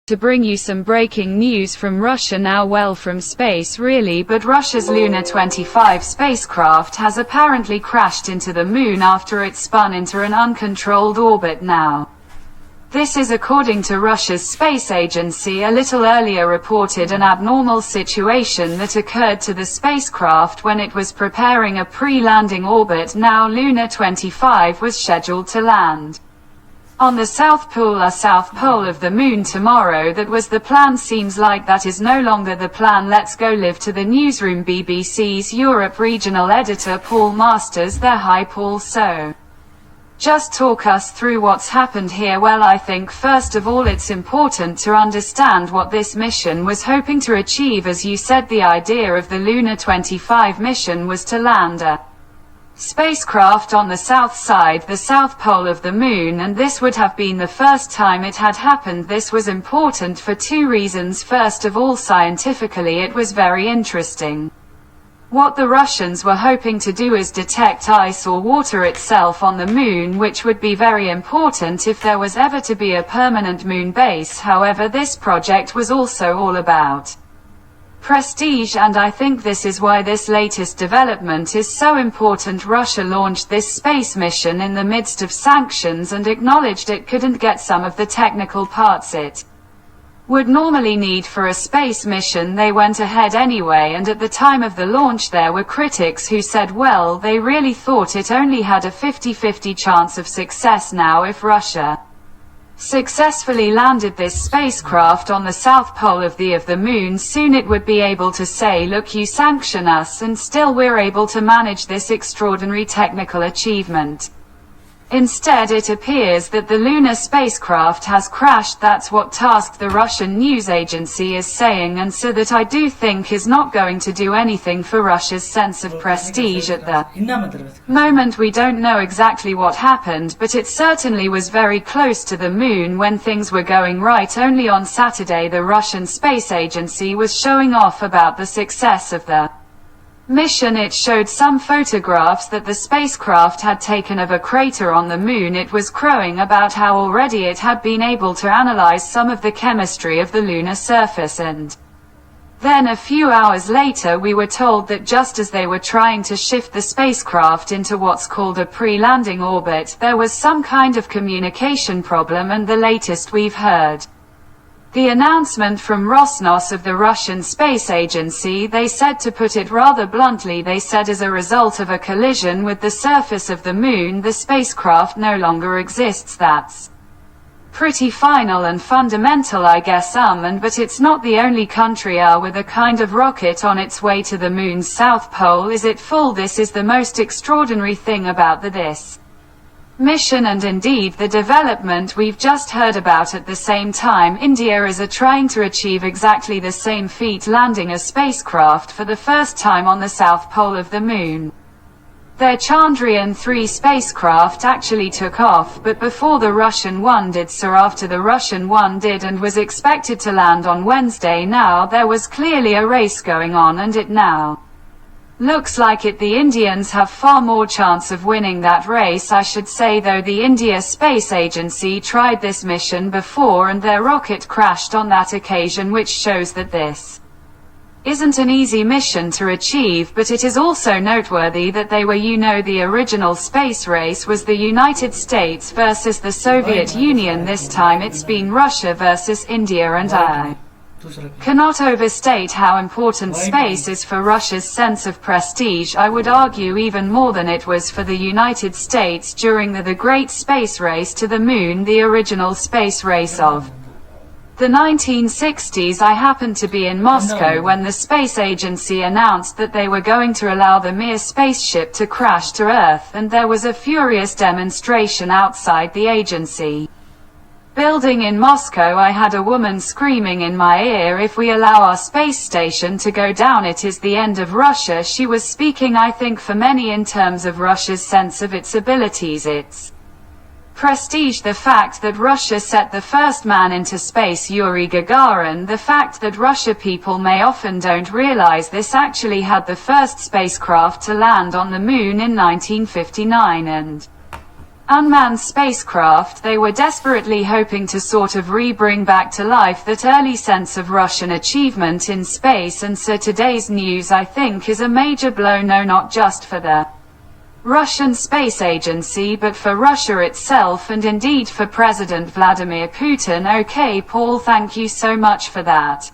to bring you some breaking news from Russia now. Well, from space really, but Russia's Luna-25 spacecraft has apparently crashed into the moon after it spun into an uncontrolled orbit now. This is according to Russia's space agency. A little earlier reported an abnormal situation that occurred to the spacecraft when it was preparing a pre-landing orbit. Now Luna-25 was scheduled to land on the south pole of the moon tomorrow. That was the plan. Seems like that is no longer the plan. Let's go live to the newsroom. BBC's Europe regional editor Paul Masters there. Hi Paul, so just talk us through what's happened here. Well, I think first of all it's important to understand what this mission was hoping to achieve. As you said, the idea of the Luna-25 mission was to land a spacecraft on the south side, the south pole of the moon, and this would have been the first time it had happened. This was important for two reasons. First of all, scientifically it was very interesting. What the Russians were hoping to do is detect ice or water itself on the moon, which would be very important if there was ever to be a permanent moon base. However, this project was also all about prestige, and I think this is why this latest development is so important. Russia launched this space mission in the midst of sanctions and acknowledged it couldn't get some of the technical parts it would normally need for a space mission. They went ahead anyway, and at the time of the launch there were critics who said, well, they really thought it only had a 50-50 chance of success. Now if Russia successfully landed this spacecraft on the south pole of the moon, soon it would be able to say, look, you sanction us and still we're able to manage this extraordinary technical achievement. Instead, it appears that the lunar spacecraft has crashed. That's what tasked the Russian news agency is saying, and so that I do think is not going to do anything for Russia's sense of prestige at the moment. We don't know exactly what happened, but it certainly was very close to the moon when things were going right. Only on Saturday the Russian space agency was showing off about the success of the mission. It showed some photographs that the spacecraft had taken of a crater on the moon. It was crowing about how already it had been able to analyze some of the chemistry of the lunar surface, and then a few hours later we were told that just as they were trying to shift the spacecraft into what's called a pre-landing orbit, there was some kind of communication problem. And the latest we've heard, the announcement from Roscosmos of the Russian space agency, they said, to put it rather bluntly, they said as a result of a collision with the surface of the moon, the spacecraft no longer exists. That's pretty final and fundamental, I guess. But it's not the only country with a kind of rocket on its way to the moon's south pole. Is it full? This is the most extraordinary thing about this mission, and indeed the development we've just heard about. At the same time, India is trying to achieve exactly the same feat, landing a spacecraft for the first time on the south pole of the moon. Their Chandrayaan-3 spacecraft actually took off, but before the Russian one did. So after the Russian one did and was expected to land on Wednesday, now there was clearly a race going on, and it now looks like the Indians have far more chance of winning that race. I should say, though, the India Space Agency tried this mission before and their rocket crashed on that occasion, which shows that this isn't an easy mission to achieve. But it is also noteworthy that they were, the original space race was the United States versus the Soviet Union. This time it's been Russia versus India, and I cannot overstate how important space is for Russia's sense of prestige. I would argue even more than it was for the United States during the Great Space Race to the Moon, the original space race of the 1960s. I happened to be in Moscow when the space agency announced that they were going to allow the Mir spaceship to crash to Earth, and there was a furious demonstration outside the agency building in Moscow. I had a woman screaming in my ear, if we allow our space station to go down, it is the end of Russia. She was speaking, I think, for many in terms of Russia's sense of its abilities, its prestige, the fact that Russia set the first man into space, Yuri Gagarin, the fact that Russia, people may often don't realize this, actually had the first spacecraft to land on the moon in 1959, and unmanned spacecraft. They were desperately hoping to sort of re-bring back to life that early sense of Russian achievement in space, and so today's news, I think, is a major blow, no, not just for the Russian Space Agency, but for Russia itself, and indeed for President Vladimir Putin. Okay, Paul, thank you so much for that.